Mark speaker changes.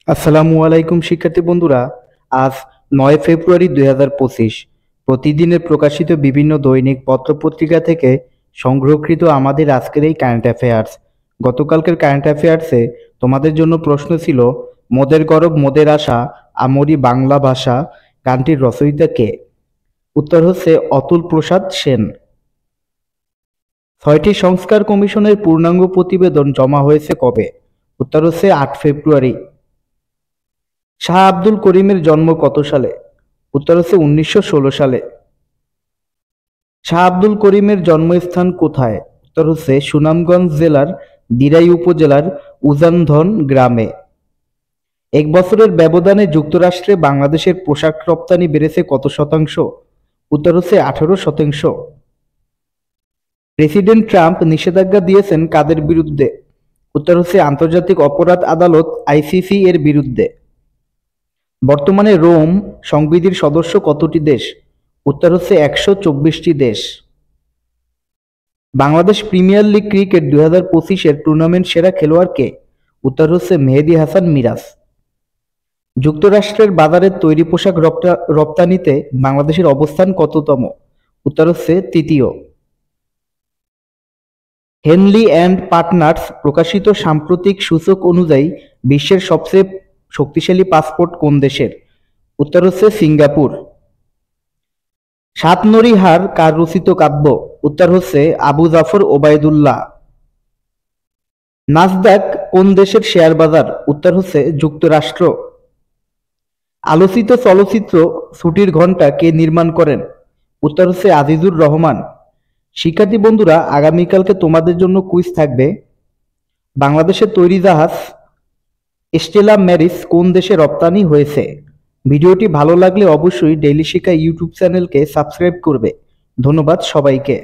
Speaker 1: আসসালামু আলাইকুম শিক্ষার্থী বন্ধুরা। আজ 9 ফেব্রুয়ারি 2025 প্রতিদিনের প্রকাশিত বিভিন্ন দৈনিক পত্রপত্রিকা থেকে সংগ্রহকৃত আমাদের আজকের এই কারেন্ট অ্যাফেয়ার্স। গতকালকের কারেন্ট অ্যাফেয়ার্সে তোমাদের জন্য প্রশ্ন ছিল, মোদের গরব মোদের আশা আমরি বাংলা ভাষা গানটির রচয়িতা কে? উত্তর হচ্ছে অতুল প্রসাদ সেন। 6টি সংস্কার কমিশনের পূর্ণাঙ্গ প্রতিবেদন জমা হয়েছে কবে? উত্তর হচ্ছে 8 ফেব্রুয়ারি। শাহ আব্দুল করিমের জন্ম কত সালে? উত্তর হচ্ছে 1916 সালে। শাহ আব্দুল করিমের জন্মস্থান কোথায়? উত্তর হচ্ছে সুনামগঞ্জ জেলার দিরাই উপজেলার উজানধন গ্রামে। এক বছরের ব্যবধানে যুক্তরাষ্ট্রে বাংলাদেশের পোশাক রপ্তানি বেড়েছে কত শতাংশ? উত্তর হচ্ছে 18%। প্রেসিডেন্ট ট্রাম্প নিষেধাজ্ঞা দিয়েছেন কাদের বিরুদ্ধে? উত্তর হচ্ছে আন্তর্জাতিক অপরাধ আদালত আইসিসি এর বিরুদ্ধে। বর্তমানে রোম সংবিধির সদস্য কতটি দেশ? উত্তর হচ্ছে 124টি দেশ। বাংলাদেশ প্রিমিয়ার লিগ ক্রিকেট 2025-এর টুর্নামেন্ট সেরা খেলোয়াড় কে? উত্তর হচ্ছে মেহেদী হাসান মিরাজ। যুক্তরাষ্ট্রের বাজারে তৈরি পোশাক রপ্তানিতে বাংলাদেশের অবস্থান কততম? উত্তর হচ্ছে তৃতীয়। হেনলি অ্যান্ড পার্টনার্স প্রকাশিত সাম্প্রতিক সূচক অনুযায়ী বিশ্বের সবচেয়ে শক্তিশালী পাসপোর্ট কোন দেশের? উত্তর হচ্ছে সিঙ্গাপুর। সাত নরীহার কার রচিত কাব্য? উত্তর হচ্ছে আবু জাফর ওবায়দুল্লাহ। নাসদাক কোন দেশের শেয়ার বাজার? উত্তর হচ্ছে যুক্তরাষ্ট্র। আলোচিত চলচ্চিত্র ছুটির ঘণ্টা কে নির্মাণ করেন? উত্তর হচ্ছে আজিজুর রহমান। শিক্ষার্থী বন্ধুরা, আগামীকালকে তোমাদের জন্য কুইজ থাকবে। বাংলাদেশের তৈরি জাহাজ স্টেলা ম্যারিস কোন দেশে রপ্তানি হয়েছে? ভিডিওটি ভালো লাগলে অবশ্যই ডেইলি শিক্ষা ইউটিউব চ্যানেলকে সাবস্ক্রাইব করবে। ধন্যবাদ সবাইকে।